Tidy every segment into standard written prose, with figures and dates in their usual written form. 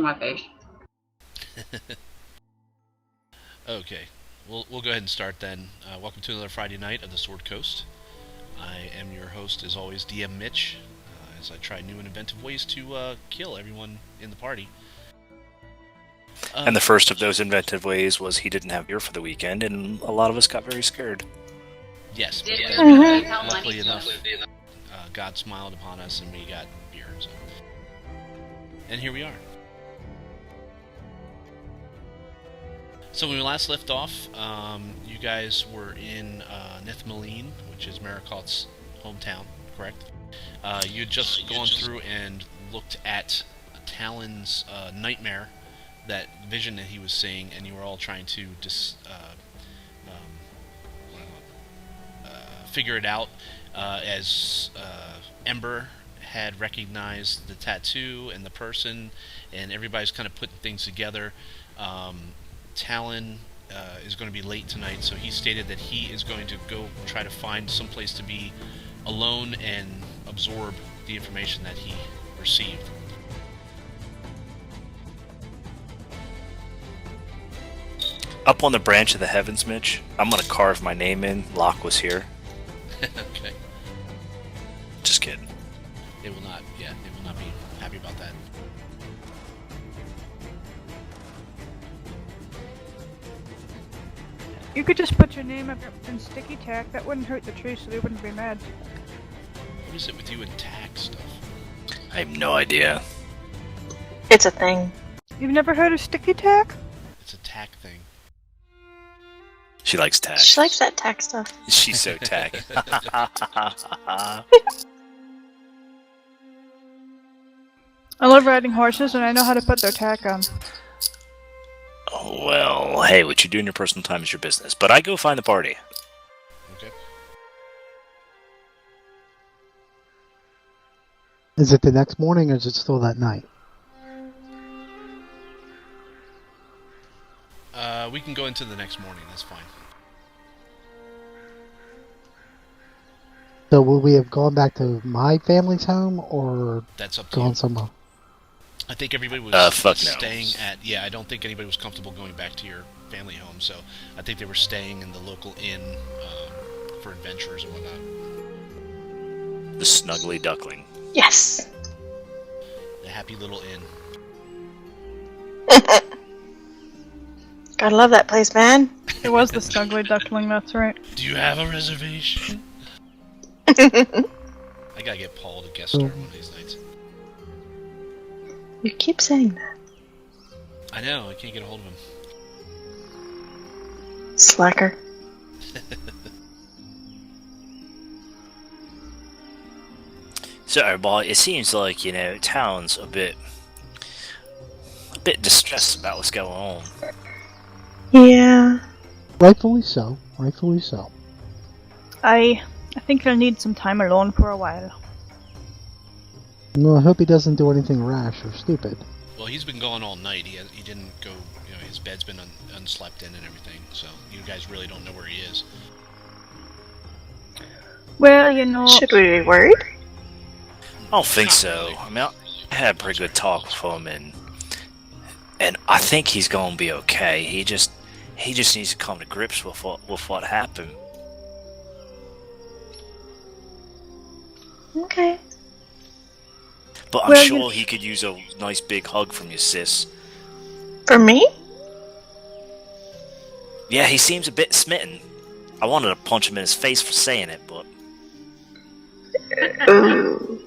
my face. Okay, we'll go ahead and start then. Welcome to another Friday night of the Sword Coast. I am your host, as always, DM Mitch, as I try new and inventive ways to kill everyone in the party. And the first of those inventive ways was he didn't have beer for the weekend, and a lot of us got very scared. Yes, but luckily enough, God smiled upon us and we got beer. So. And here we are. So when we last left off, you guys were in Nithmaline, which is Marikoth's hometown, correct? You had just gone through and looked at Talon's nightmare, that vision that he was seeing, and you were all trying to figure it out, as Ember had recognized the tattoo and the person, and everybody's kind of putting things together. Talon is going to be late tonight, so he stated that he is going to go try to find some place to be alone and absorb the information that he received. Up on the branch of the heavens, Mitch, I'm going to carve my name in. Locke was here. Okay. Just kidding. It will not be happy about that. You could just put your name up in sticky tack. That wouldn't hurt the tree, so they wouldn't be mad. What is it with you and tack stuff? I have no idea. It's a thing. You've never heard of sticky tack? It's a tack thing. She likes tack. She likes that tack stuff. She's so tack. I love riding horses, and I know how to put their tack on. Oh, well, hey, what you do in your personal time is your business. But I go find the party. Okay. Is it the next morning, or is it still that night? We can go into the next morning, that's fine. So will we have gone back to my family's home, or That's up to gone you. somewhere? I think everybody was fuck no. staying at... Yeah, I don't think anybody was comfortable going back to your family home, so I think they were staying in the local inn for adventurers and whatnot. The Snuggly Duckling. Yes. The happy little inn. Gotta love that place, man. It was the Snuggly Duckling, that's right. Do you have a reservation? I gotta get Paul to guest star one of these nights. You keep saying that. I know, I can't get a hold of him. Slacker. So, well, it seems like, Talon's a bit distressed about what's going on. Yeah. Rightfully so. Rightfully so. I think he'll need some time alone for a while. Well, I hope he doesn't do anything rash or stupid. Well, he's been gone all night. He didn't go, his bed's been unslept in and everything, so you guys really don't know where he is. Well, Should we be worried? I don't think so. I mean, I had a pretty good talk with him, and I think he's gonna be okay. He just needs to come to grips with what happened. Okay. But I'm sure he could use a nice big hug from you, sis. For me? Yeah, he seems a bit smitten. I wanted to punch him in his face for saying it, but... Ooh.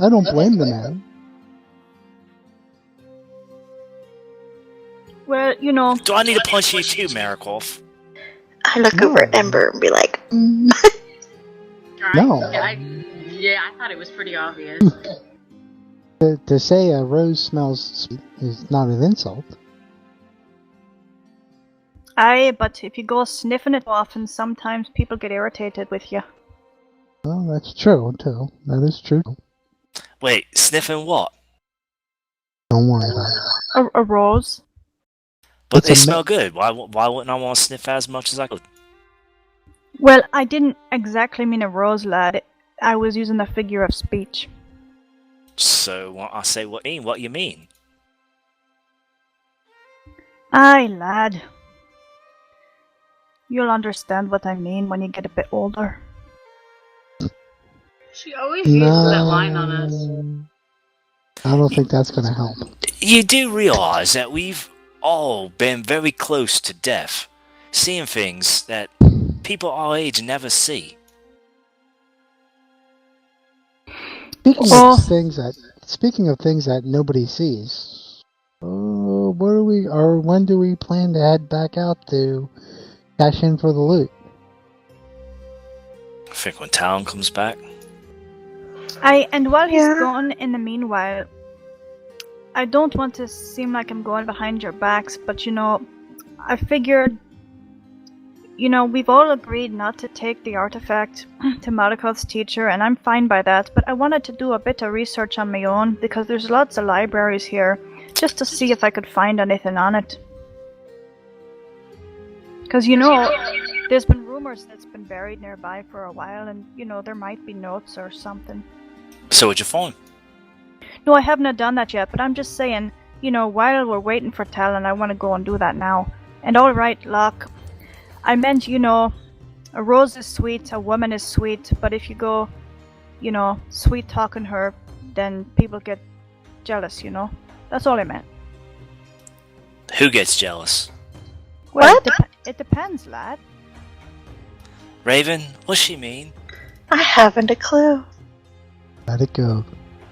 I don't blame the man. Well, Do I need to punch you too, Marikoth? I look over at Ember and be like, No. Yeah, I thought it was pretty obvious. To say a rose smells sweet is not an insult. Aye, but if you go sniffing it often, sometimes people get irritated with you. Well, that's true, too. That is true. Wait, sniffing what? Don't worry about it. A rose? But It's they a smell good. Why wouldn't I want to sniff as much as I could? Well, I didn't exactly mean a rose, lad. I was using a figure of speech. So I say, what you mean? Aye, lad. You'll understand what I mean when you get a bit older. She always uses that line on us. No, I don't think that's going to help. You do realize that we've all been very close to death, seeing things that people our age never see. Speaking of things that nobody sees, when do we plan to head back out to cash in for the loot? I think when Talon comes back. And while he's Yeah. gone, in the meanwhile, I don't want to seem like I'm going behind your backs, but I figured, we've all agreed not to take the artifact to Malakoth's teacher, and I'm fine by that, but I wanted to do a bit of research on my own, because there's lots of libraries here, just to see if I could find anything on it. Because, there's been rumors that it's been buried nearby for a while, and, there might be notes or something. So what'd you find? No, I haven't done that yet, but I'm just saying, while we're waiting for Talon, I want to go and do that now. And alright, Locke, I meant, a rose is sweet, a woman is sweet, but if you go, sweet talking her, then people get jealous, That's all I meant. Who gets jealous? Well, What? It depends, lad. Raven, what's she mean? I haven't a clue. Let it go.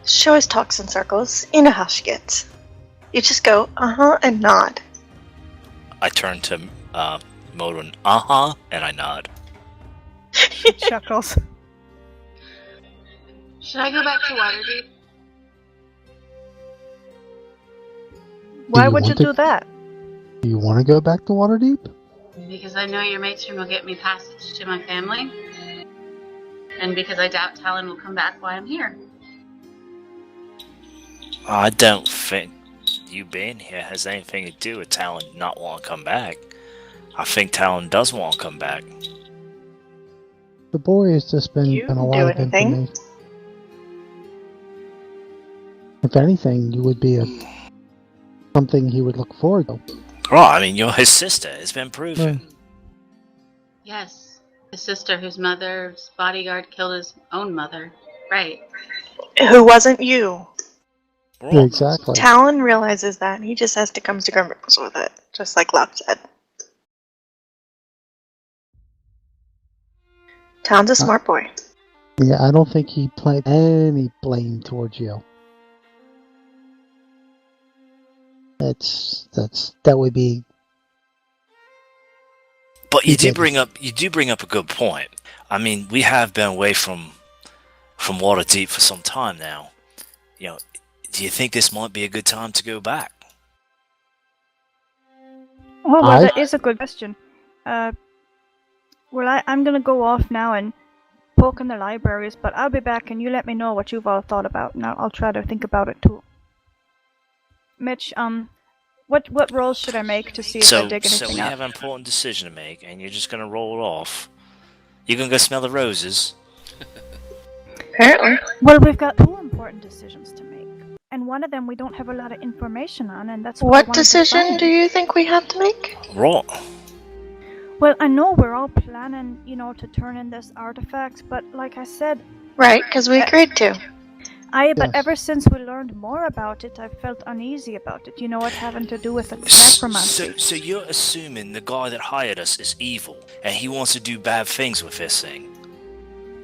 She always talks in circles. You know how she gets. You just go, uh-huh, and nod. I turn to Modwin, and I nod. She chuckles. Should I go back to Waterdeep? Why you would you want to- do that? Do you want to go back to Waterdeep? Because I know your matron will get me passage to my family. And because I doubt Talon will come back while I'm here. I don't think you being here has anything to do with Talon not want to come back. I think Talon does want to come back. The boy has just been You a do lot of anything? information. If anything, you would be something he would look forward to. Well, I mean, you're his sister. It's been proven. Yes. His sister whose mother's bodyguard killed his own mother. Right. Who wasn't you? Yeah, exactly. Talon realizes that, and he just has to come to grips with it, just like Locke said. Talon's a smart boy. Yeah, I don't think he played any blame towards you. That would be. But He you do did. bring up a good point. I mean, we have been away from Waterdeep for some time now. Do you think this might be a good time to go back? Oh, well, I- that is a good question. I'm gonna go off now and poke in the libraries, but I'll be back and you let me know what you've all thought about, and I'll try to think about it too. Mitch, what rolls should I make to see if I dig So anything we up? have an important decision to make, and you're just gonna roll it off. You're gonna go smell the roses. Apparently. Well, we've got two important decisions to make, and one of them we don't have a lot of information on, and that's what I What wanted to decision find. do you think we have to make? Roll. Well, I know we're all planning, to turn in this artifact, but like I said, Right, because we agreed to. but Yes. ever since we learned more about it, I've felt uneasy about it. It having to do with the necromancy. So you're assuming the guy that hired us is evil, and he wants to do bad things with this thing.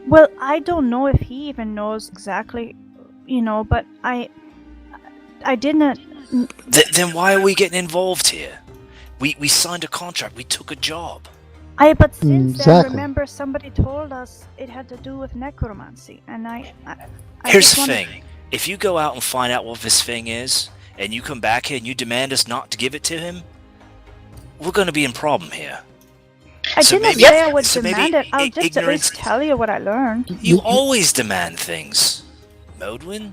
Well, I don't know if he even knows exactly, but I didn't. Then why are we getting involved here? We signed a contract. We took a job. But since then, Exactly. remember, somebody told us it had to do with necromancy, and I Here's just the wanna- thing. If you go out and find out what this thing is, and you come back here and you demand us not to give it to him, we're going to be in problem here. I so didn't maybe- say I would so maybe demand it. I'll just at ignorance- least tell you what I learned. You always demand things, Modwin.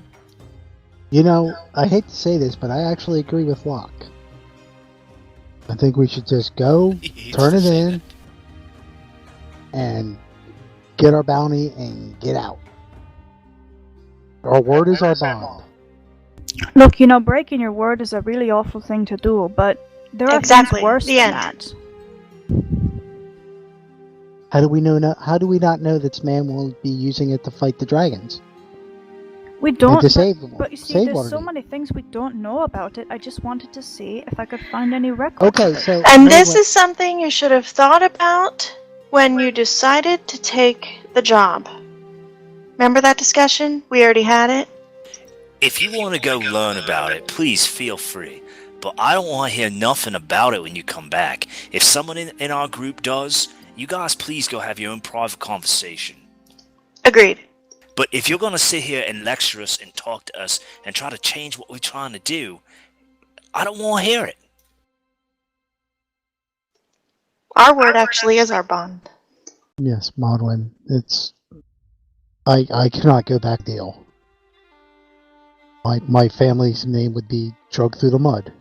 I hate to say this, but I actually agree with Locke. I think we should just go, turn it in, and get our bounty and get out. Our word is our bond. Look, breaking your word is a really awful thing to do, but there are Exactly. things worse The than end. that. How do we know? How do we not know this man will be using it to fight the dragons We and don't, to save them? but you see, Save there's so Waterdeep. many things we don't know about it. I just wanted to see if I could find any records Okay, of it. so And this anyway, is something you should have thought about when you decided to take the job. Remember that discussion? We already had it. If you want to go learn about it, please feel free. But I don't want to hear nothing about it when you come back. If someone in our group does, you guys please go have your own private conversation. Agreed. But if you're going to sit here and lecture us and talk to us and try to change what we're trying to do, I don't want to hear it. Our word actually is our bond. yes, Maudlin, it's I cannot go back deal. My family's name would be dragged through the mud.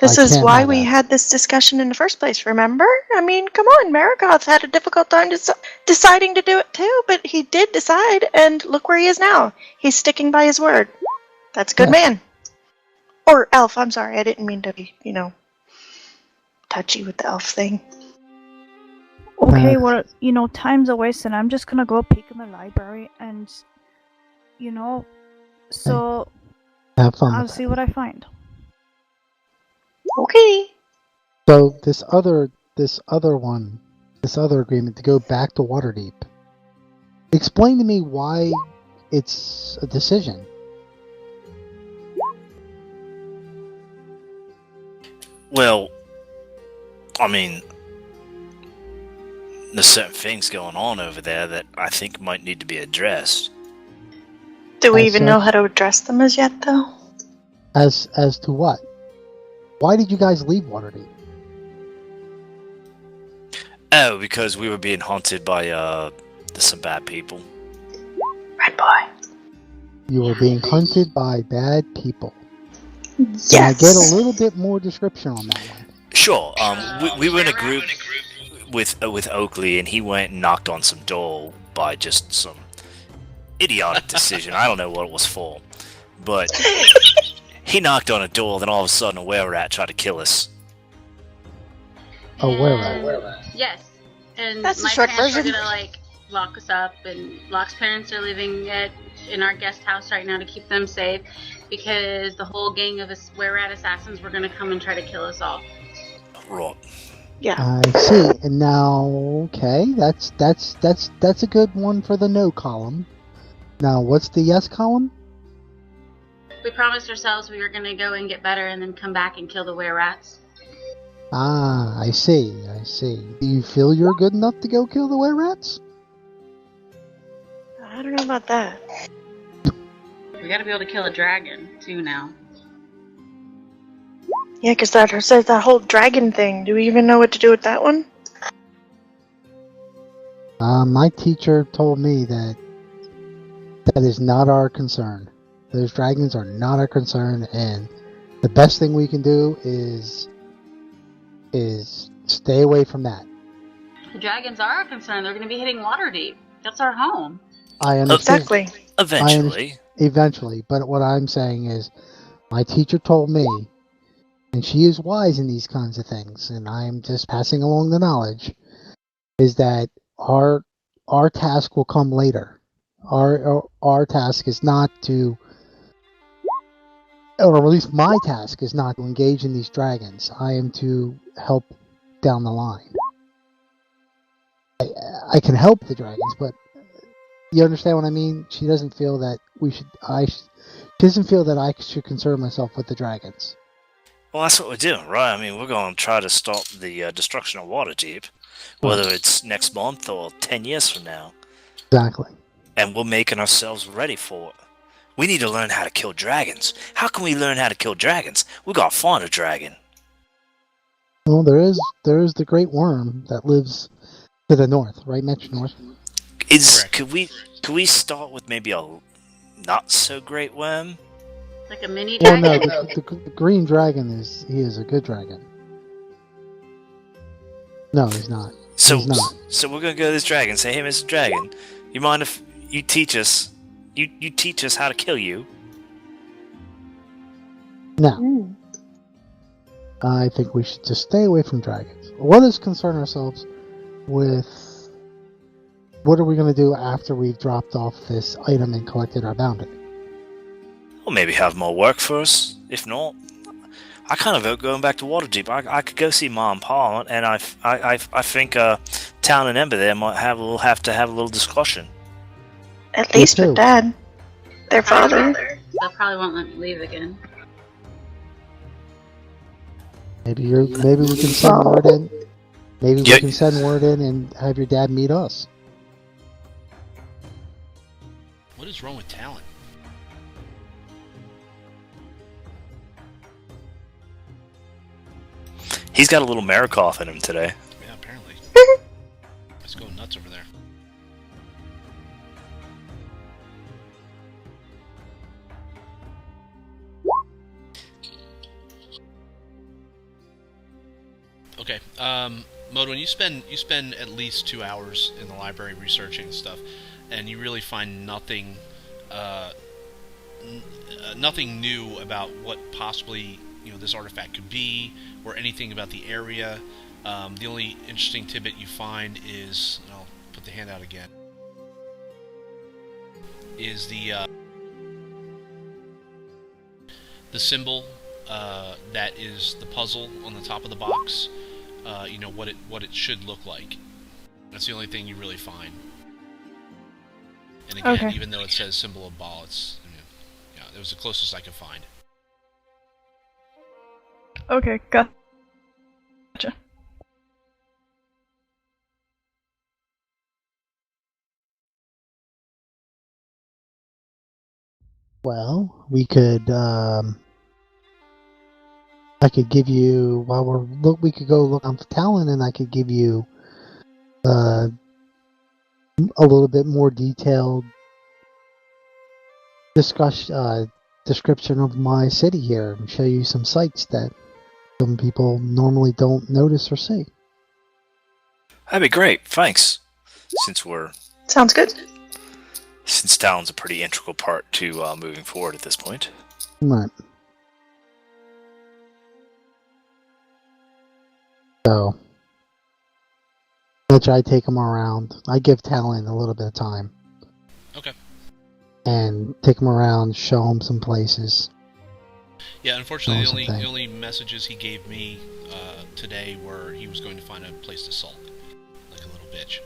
This I is can't why have we that. had this discussion in the first place, remember? I mean, come on, Maragoth's had a difficult time deciding to do it too, but he did decide, and look where he is now. He's sticking by his word. That's a good Yes. man. Or elf, I'm sorry, I didn't mean to be, touchy with the elf thing. Okay, well, time's a waste, and I'm just gonna go peek in the library, and, so Have fun I'll with see it. what I find. Okay. So this other agreement to go back to Waterdeep. Explain to me why it's a decision. Well, I mean, there's certain things going on over there that I think might need to be addressed. Do we As even know such- how to address them as yet, though? As to what? Why did you guys leave Waterdeep? Oh, because we were being haunted by some bad people. Red boy. You were being hunted by bad people. Yes. Can I get a little bit more description on that one? Sure. We were in a group with Oakley, and he went and knocked on some door by just some idiotic decision. I don't know what it was for, but he knocked on a door. Then all of a sudden, a were-rat tried to kill us. Oh, where? Yes. And That's the my short parents version. are gonna lock us up, and Locke's parents are living in our guest house right now to keep them safe, because the whole gang of us were-rat assassins were gonna come and try to kill us all. Right. Yeah. I see. And now, okay, that's a good one for the no column. Now, what's the yes column? We promised ourselves we were gonna go and get better, and then come back and kill the were-rats. Ah, I see. Do you feel you're good enough to go kill the were-rats? I don't know about that. We gotta be able to kill a dragon too now. Yeah, because that whole dragon thing. Do we even know what to do with that one? My teacher told me that is not our concern. Those dragons are not our concern, and the best thing we can do is stay away from that. The dragons are our concern. They're gonna be hitting Waterdeep. That's our home. I understand. Exactly. Eventually. Eventually, but what I'm saying is, my teacher told me, and she is wise in these kinds of things, and I'm just passing along the knowledge, is that our task will come later. Our task is not to, or at least my task is not to engage in these dragons. I am to help down the line. I can help the dragons, but you understand what I mean? She doesn't feel that she doesn't feel that I should concern myself with the dragons. Well, that's what we're doing, right? I mean, we're going to try to stop the destruction of Waterdeep, whether it's next month or 10 years from now. Exactly. And we're making ourselves ready for it. We need to learn how to kill dragons. How can we learn how to kill dragons? We got to find a dragon. Well, there is the great worm that lives to the north, right, Mitch? North. Could we start with maybe a not so great worm? Like a mini Well, dragon? no, the green dragon is a good dragon. No, he's not. So, He's not. so we're gonna go to this dragon. Say, hey, Mr. Dragon, you mind if you teach us? You teach us how to kill you? Now, Mm. I think we should just stay away from dragons. Let us concern ourselves with what are we going to do after we've dropped off this item and collected our bounty. Well, maybe have more work for us. If not, I kind of vote going back to Waterdeep. I could go see Mom and Pa, and I think Talon and Ember there might have to have a little discussion. At least too. with Dad. Their father. They probably won't let me leave again. Maybe we can send word in. Maybe Yeah. we can send word in and have your dad meet us. What is wrong with Talon? He's got a little Marikoff in him today. Yeah, apparently. It's going nuts over there. Okay, Modwin, you spend at least 2 hours in the library researching stuff, and you really find nothing, nothing new about what possibly this artifact could be, or anything about the area. The only interesting tidbit you find is, and I'll put the hand out again, is the symbol that is the puzzle on the top of the box. What it should look like. That's the only thing you really find. And again, Okay. even though it says symbol of Baal, it was the closest I could find. Okay, gotcha. Well, we could. I could give you we could go look on Talon, and I could give you a little bit more detailed description of my city here, and show you some sights that some people normally don't notice or see. That'd be great. Thanks. Sounds good. Since Talon's a pretty integral part to moving forward at this point. Right. So, which I take him around. I give Talon a little bit of time. Okay. And take him around, show him some places. Yeah, unfortunately, the only messages he gave me today were he was going to find a place to sulk, like a little bitch.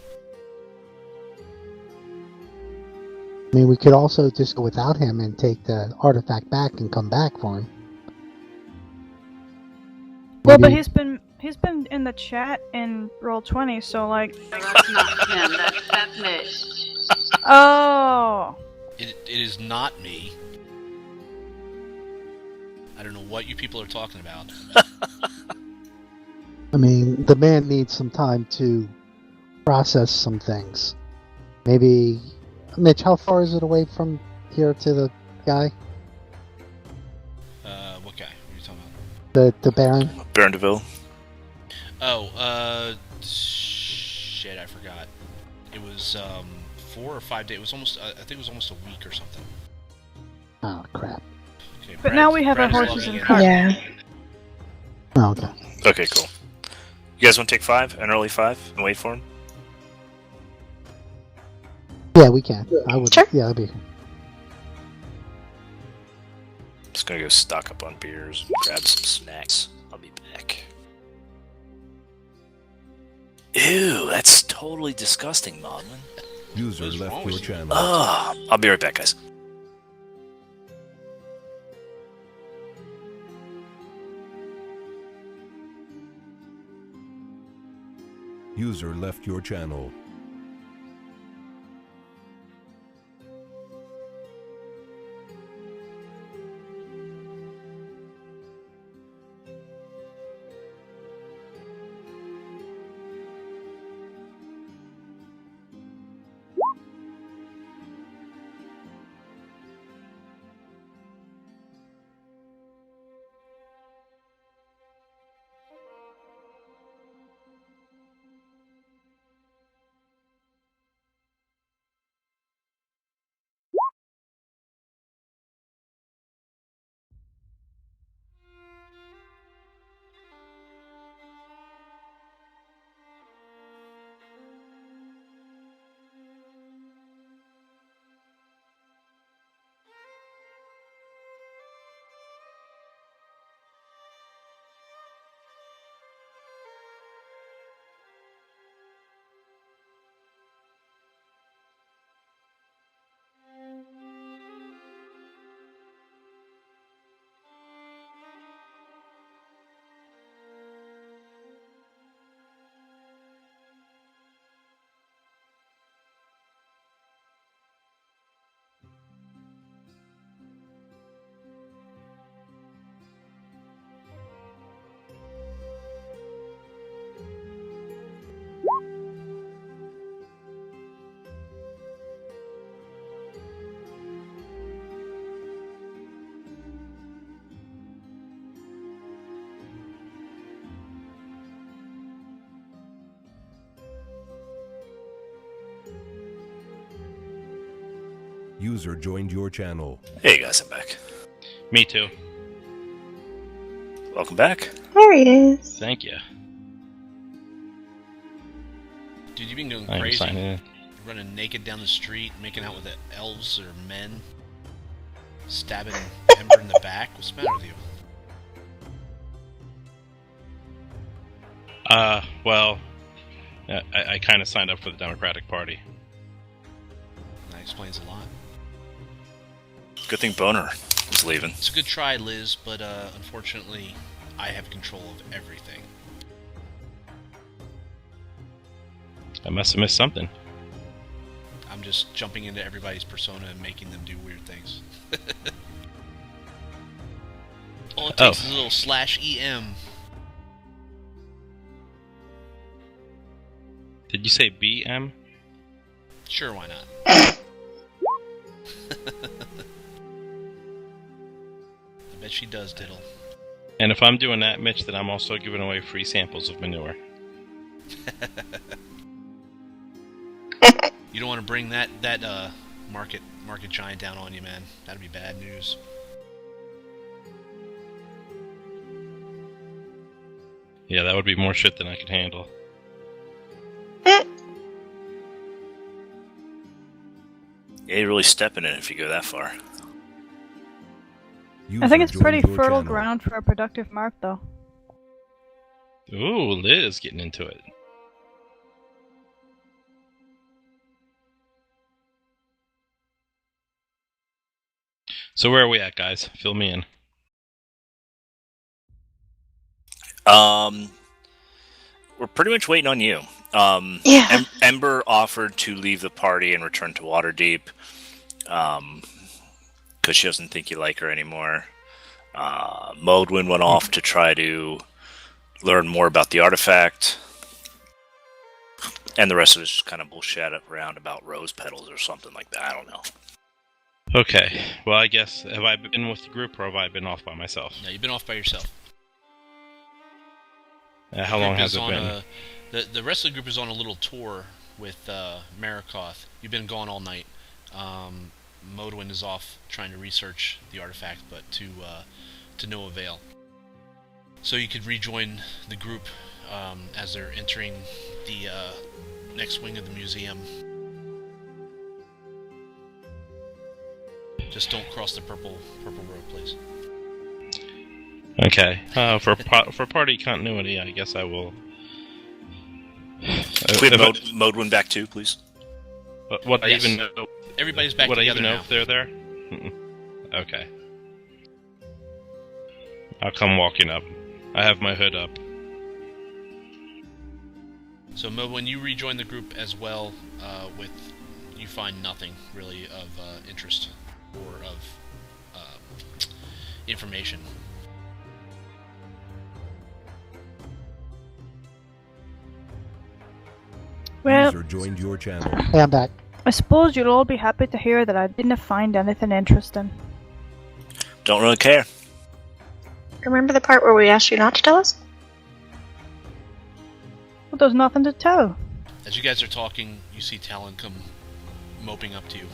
I mean, we could also just go without him and take the artifact back and come back for him. Well, Maybe- but he's been in the chat in Roll20, so like. No, that's not him. That's Mitch. Oh. It is not me. I don't know what you people are talking about. I mean, the man needs some time to process some things. Maybe, Mitch, how far is it away from here to the guy? What guy? What are you talking about? The Baron? Baron DeVille. Oh, shit, I forgot. It was 4 or 5 days. It was almost, I think it was almost a week or something. Oh, crap. Okay, But now we have our Brad is horses logging and in. carts. Yeah. Oh, okay. Okay, cool. You guys want to take 5, an early 5, and wait for him? Yeah, we can. I would. Sure. Yeah, that'd be. Just gonna go stock up on beers, grab some snacks. I'll be back. Ew, that's totally disgusting, Modman. User What's wrong left with your you? channel. Ugh. I'll be right back, guys. User left your channel. User joined your channel. Hey guys, I'm back. Me too. Welcome back. There he is. Thank you. Dude, you've been going I'm crazy. signing in. Running naked down the street, making out with elves or men. Stabbing Ember in the back. What's the matter with you? Well, I kind of signed up for the Democratic Party. That explains a lot. Good thing Boner is leaving. It's a good try, Liz, but unfortunately, I have control of everything. I must have missed something. I'm just jumping into everybody's persona and making them do weird things. All it takes is a little /EM. Did you say BM? Sure, why not? I bet she does, Diddle. And if I'm doing that, Mitch, then I'm also giving away free samples of manure. You don't want to bring that market giant down on you, man. That'd be bad news. Yeah, that would be more shit than I could handle. Yeah, you're really stepping in it if you go that far. I think it's User pretty joined your fertile channel. ground for a productive mark, though. Ooh, Liz getting into it. So where are we at, guys? Fill me in. We're pretty much waiting on you. Yeah. Ember offered to leave the party and return to Waterdeep, because she doesn't think you like her anymore. Modwin went off to try to learn more about the artifact, and the rest of it's just kind of bullshit around about rose petals or something like that. I don't know. Okay, well I guess, have I been with the group or have I been off by myself? No, you've been off by yourself. How long Group has is it on been? the rest of the group is on a little tour with Marikoth. You've been gone all night. Modwin is off trying to research the artifact, but to no avail. So you could rejoin the group as they're entering the next wing of the museum. Just don't cross the purple road, please. Okay, for party continuity, I guess I will... Can we have Modwin back too, please? Would I Yes. even know? Everybody's back Would I together even know now. if they're there? Okay. I'll come walking up. I have my hood up. So Mo, when you rejoin the group as well, you find nothing really of interest or of information. Well, User joined your channel. Hey, I'm back. I suppose you'll all be happy to hear that I didn't find anything interesting. Don't really care. Remember the part where we asked you not to tell us? Well, there's nothing to tell. As you guys are talking, you see Talon come moping up to you.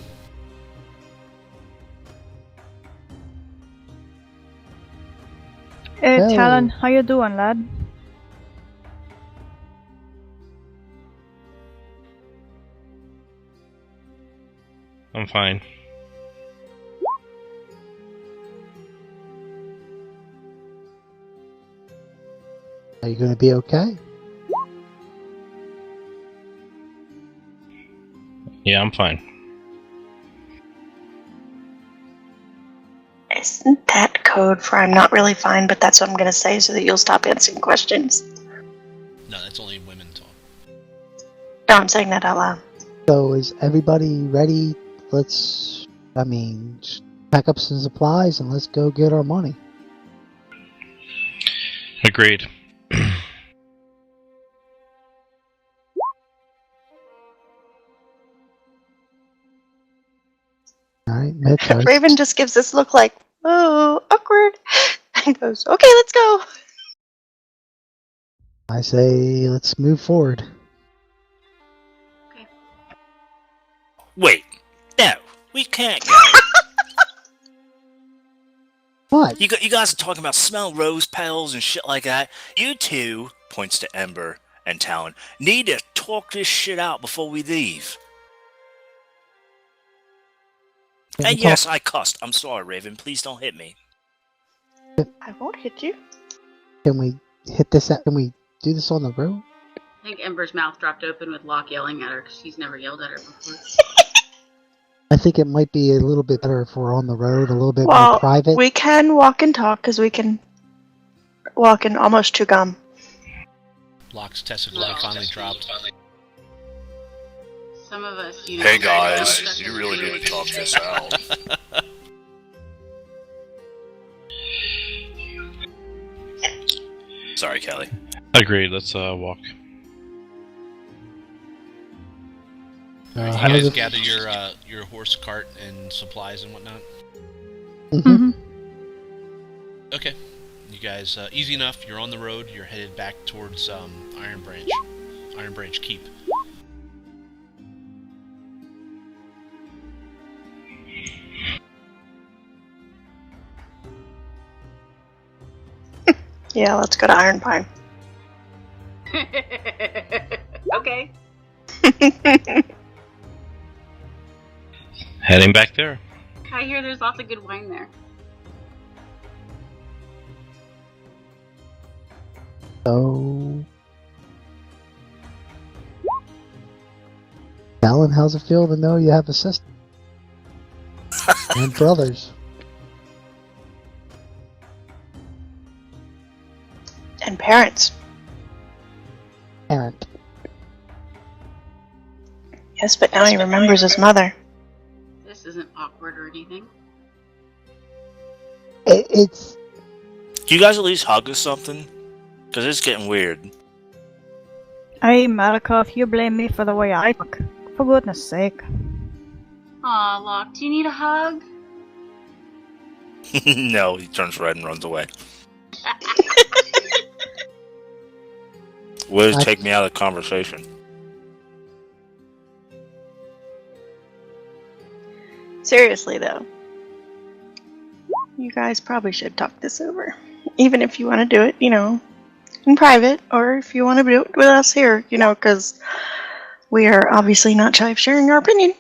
Hey, Hello. Talon, how you doing, lad? I'm fine. Are you going to be okay? Yeah, I'm fine. Isn't that code for I'm not really fine, but that's what I'm going to say so that you'll stop answering questions? No, that's only women talk. No, I'm saying that out loud. So is everybody ready? Let's, just pack up some supplies and let's go get our money. Agreed. Alright, Mitch, Raven just gives this look like, oh, awkward, and goes, okay, let's go. I say let's move forward. Wait, no. We can't go. What? You guys are talking about smelling rose petals and shit like that. You two, points to Ember and Talon, need to talk this shit out before we leave. Can we And yes, I cussed. I'm sorry, Raven. Please don't hit me. I won't hit you. Can we hit this? Can we do this on the road? I think Ember's mouth dropped open with Locke yelling at her because she's never yelled at her before. I think it might be a little bit better if we're on the road, a little bit Well, more private. we can walk and talk because we can walk and almost chew gum. Locke's testicle finally dropped. Some of us, you know. Hey guys, you really need to talk this out. Sorry, Kelly. Agreed. Let's walk. You how guys does it- gather your horse cart and supplies and whatnot. Mhm. Okay. You guys, easy enough. You're on the road. You're headed back towards Iron Branch Keep. Yeah, let's go to Iron Pine. Okay. Heading back there. I hear there's lots of good wine there. So, Talon, how's it feel to know you have a sister and brothers? And parents. Parent. Yes, but now he remembers his mother. This isn't awkward or anything. It's Do you guys at least hug or something? Because it's getting weird. Hey, Marikov, you blame me for the way I look. For goodness sake. Aw, Locke, do you need a hug? No, he turns red and runs away. Way to take me out of the conversation. Seriously, though. You guys probably should talk this over. Even if you want to do it, in private, or if you want to do it with us here, because we are obviously not shy of sharing our opinion.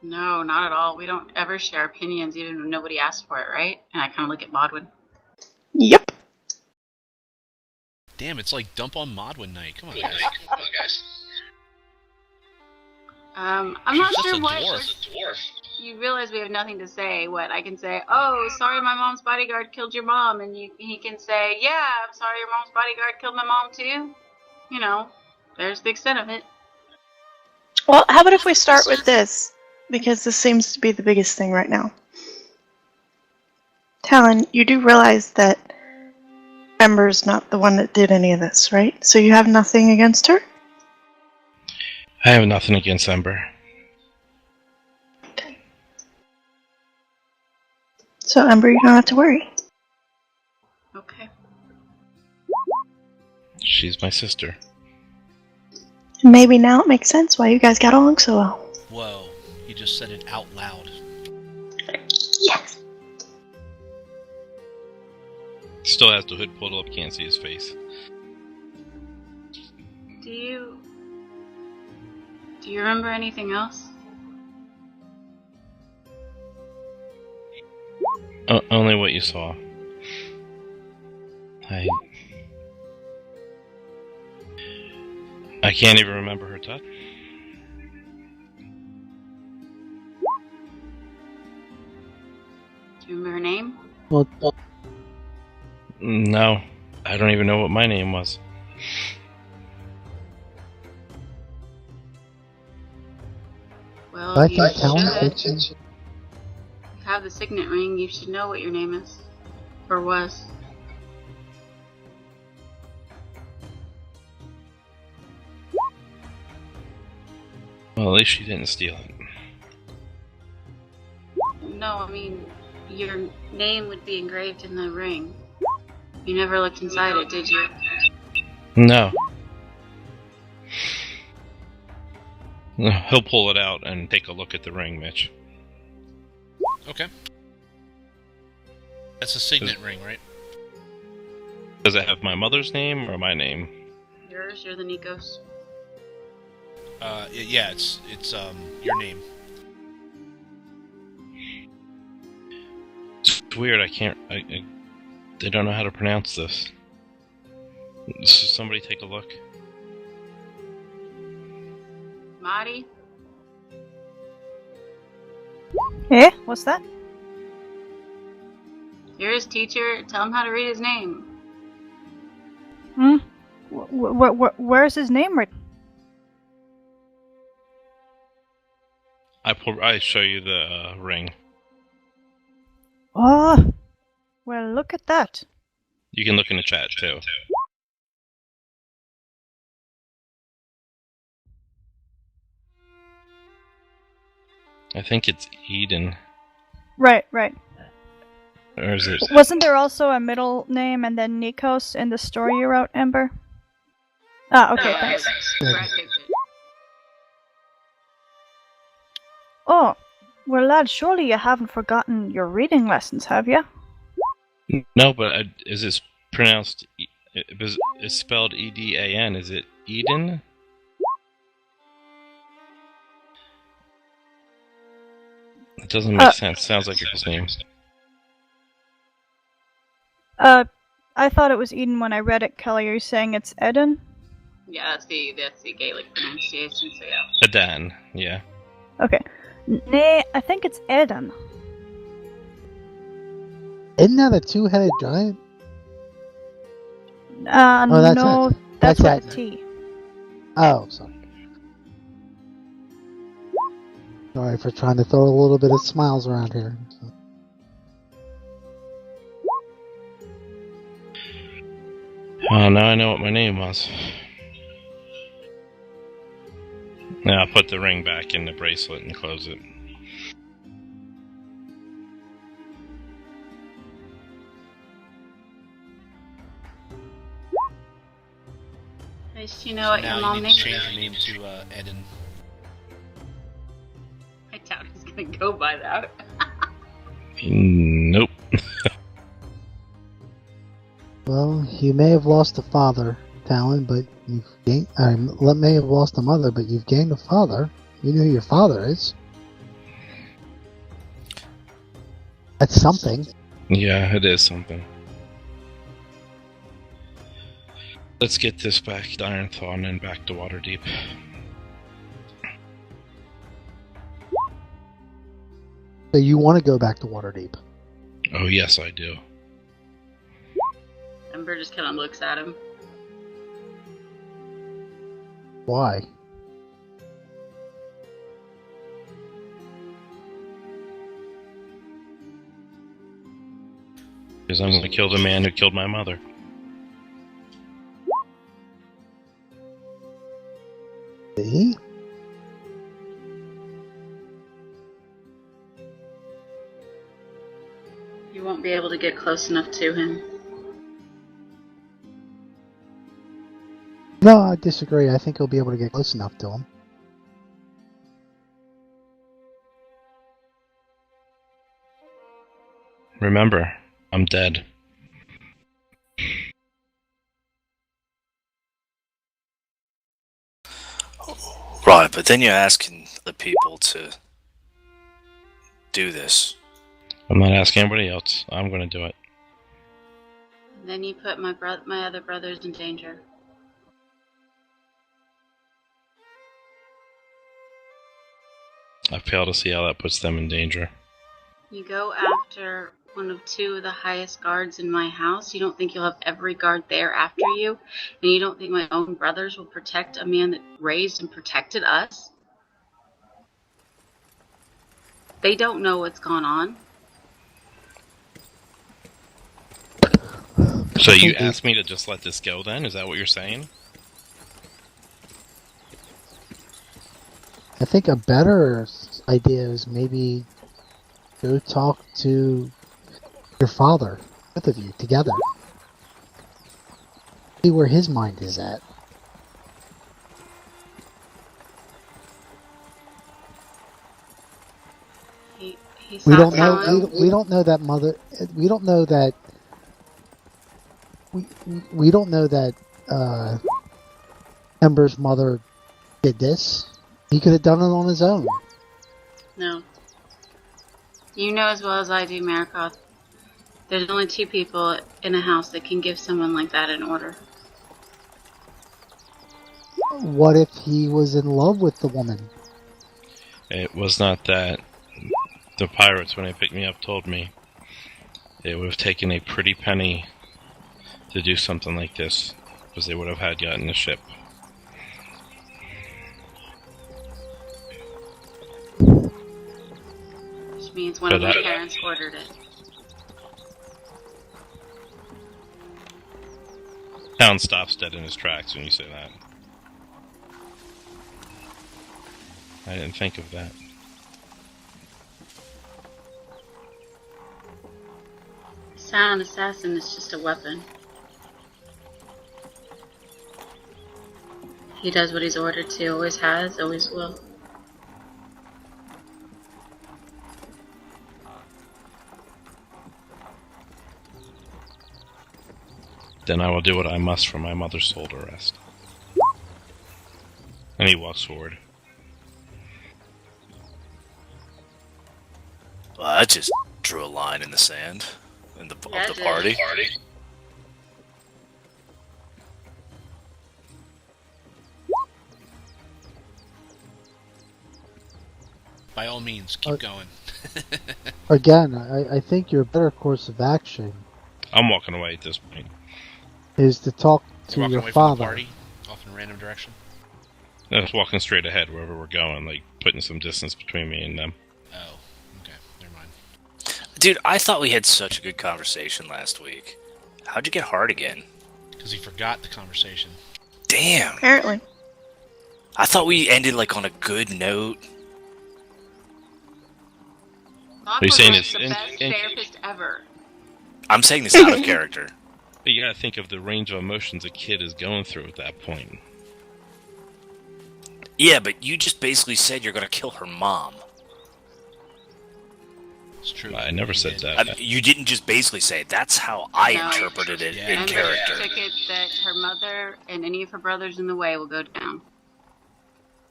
No, not at all. We don't ever share opinions, even when nobody asks for it, right? And I kind of look at Bodwin. Yep. Damn, it's like dump on Modwin night. Come on, guys. I'm She's not just sure a what. dwarf. You realize we have nothing to say. What I can say? Oh, sorry, my mom's bodyguard killed your mom, and he can say, yeah, I'm sorry, your mom's bodyguard killed my mom too. There's the extent of it. Well, how about if we start with this? Because this seems to be the biggest thing right now. Talon, you do realize that Ember's not the one that did any of this, right? So you have nothing against her? I have nothing against Ember. Okay. So, Ember, you don't have to worry. Okay. She's my sister. Maybe now it makes sense why you guys got along so well. Whoa, he just said it out loud. Yes. Still has the hood pulled up, can't see his face. Do you remember anything else? Only what you saw. I can't even remember her touch. Do you remember her name? well, No, I don't even know what my name was. Well, I you think Talon should. should. You have the signet ring. You should know what your name is, or was. Well, at least she didn't steal it. No, I mean, your name would be engraved in the ring. You never looked inside it, did you? No. He'll pull it out and take a look at the ring, Mitch. Okay. That's a signet ring, right? Does it have my mother's name or my name? Yours, you're the Nikos. Yeah, it's your name. It's weird. I can't. They don't know how to pronounce this. So somebody take a look. Marty? Eh? What's that? You're his teacher. Tell him how to read his name. Hmm? Where's his name written? I show you the ring. Oh, well, look at that. You can look in the chat too. I think it's Eden. Right. Or is it? Wasn't there also a middle name and then Nikos in the story you wrote, Ember? Ah, okay, thanks. Brad picked it. Oh, well, lad, surely you haven't forgotten your reading lessons, have you? No, but is it pronounced? It's spelled E-D-A-N. Is it Eden? It doesn't make sense. Sounds like his name. I thought it was Eden when I read it, Kelly. Are you saying it's Eden? Yeah, that's the Gaelic pronunciation, so yeah. Adan, yeah. Okay. Nay, I think it's Eden. Isn't that a two-headed giant? No, Ed. that's Ed. with a T. Oh, sorry. Sorry for trying to throw a little bit of smiles around here. Oh, now I know what my name was. Now I'll put the ring back in the bracelet and close it. At least you know what your Now mom you need named to change her. your name to Eden. I doubt he's gonna go by that. Nope. Well, you may have lost a father, Talon, but you've gained. May have lost a mother, but you've gained a father. You know who your father is. That's something. Yeah, it is something. Let's get this back to Ironthorn and back to Waterdeep. So you want to go back to Waterdeep? Oh, yes, I do. Ember just kind of looks at him. Why? Because I'm going to kill the man who killed my mother. See? You won't be able to get close enough to him. No, I disagree. I think he'll be able to get close enough to him. Remember, I'm dead. Right, but then you're asking the people to do this. I'm not asking anybody else. I'm going to do it. And then you put my other brothers in danger. I fail to see how that puts them in danger. You go after one of two of the highest guards in my house. You don't think you'll have every guard there after you? And you don't think my own brothers will protect a man that raised and protected us? They don't know what's gone on. So you asked me to just let this go then? Is that what you're saying? I think a better idea is maybe go talk to your father, both of you, together. See where his mind is at. He We saw don't know. Talon. We don't know that mother. We don't know that. We don't know that Ember's mother did this. He could have done it on his own. No. You know as well as I do, Marikoth. There's only 2 people in a house that can give someone like that an order. What if he was in love with the woman? It was not that. The pirates, when they picked me up, told me it would have taken a pretty penny to do something like this, because they would have had gotten the ship. Which means one of my parents ordered it. Town stops dead in his tracks when you say that. I didn't think of that. Silent assassin is just a weapon. He does what he's ordered to, always has, always will. Then I will do what I must for my mother's soul to rest. And he walks forward. Well, I just drew a line in the sand of the party. By all means, keep going. Again, I think your better course of action I'm walking away at this point. is to talk to Walking your away father. from the party, off in a random direction. I was walking straight ahead wherever we're going, like putting some distance between me and them. Oh, okay, never mind. Dude, I thought we had such a good conversation last week. How'd you get hard again? Because he forgot the conversation. Damn. Apparently. I thought we ended like on a good note. Bob you was saying like it's the best therapist ever. I'm saying this out of character. But you gotta think of the range of emotions a kid is going through at that point. Yeah, but you just basically said you're gonna kill her mom. It's true. I never said that. You didn't just basically say it. That's how I No, interpreted it yeah. in And character. took it that her mother and any of her brothers in the way will go down.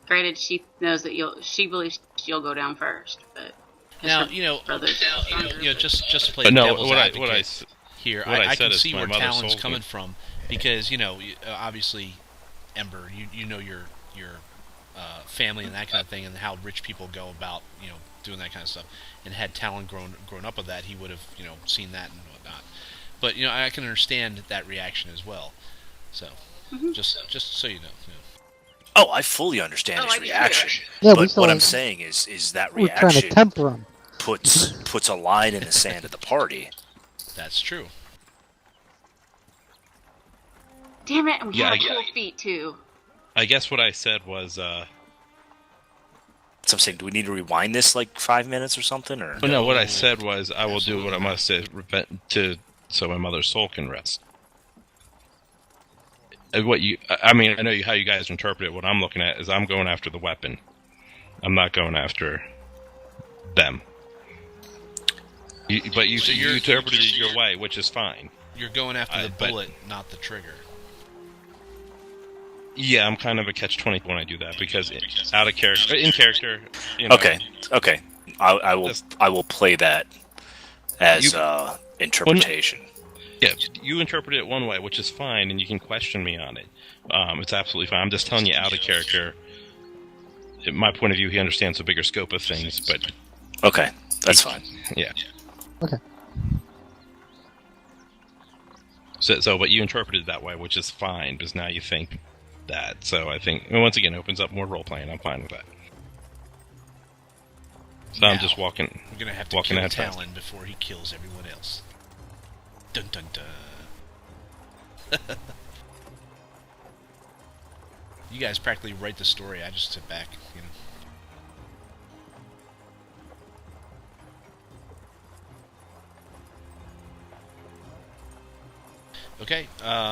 Granted, she knows that she believes you'll go down first, but Now, brothers, just to play But no, devil's what advocate here, what I I said can is see my where mother's Talon's soul's coming good. from, because obviously, Ember, you know your family and that kind of thing, and how rich people go about doing that kind of stuff. And had Talon grown up with that, he would have seen that and whatnot. But I can understand that reaction as well. So just so you know. Oh, I fully understand Oh, his I do. reaction. Yeah, we But still what I'm have- saying is that We're trying to reaction temper him. puts a line in the sand of the party. That's true. Damn it, and we Yeah, have cool feet too. I guess what I said was, So I'm saying, do we need to rewind this like 5 minutes or something? Or well, no, what I said was, I will do what I must so my mother's soul can rest. I know how you guys interpret it. What I'm looking at is I'm going after the weapon. I'm not going after them. But you interpreted it your way, which is fine. You're going after the but- bullet, not the trigger. Yeah, I'm kind of a catch-20 when I do that, because out of character, in character, okay. I will play that as interpretation. Yeah, you interpret it one way, which is fine, and you can question me on it. It's absolutely fine. I'm just telling you out of character. In my point of view, he understands the bigger scope of things, but Okay, that's fine. yeah. Okay. So, but you interpreted it that way, which is fine, because now you think that. So I think, once again, it opens up more role-playing. I'm fine with that. So I'm just walking. We're gonna have to walking kill ahead fast. Talon before he kills everyone else. Dun dun dun. You guys practically write the story. I just sit back, Okay,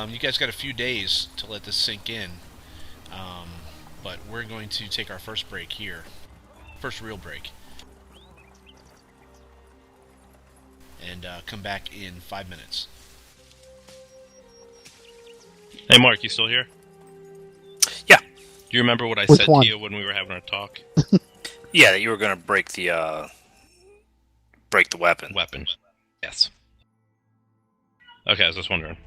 you guys got a few days to let this sink in, but we're going to take our first break here. First real break. and come back in 5 minutes. Hey, Mark, you still here? Yeah. Do you remember what I Which said one? to you when we were having our talk? Yeah, that you were going to break the weapon. Weapon. Yes. Okay, I was just wondering.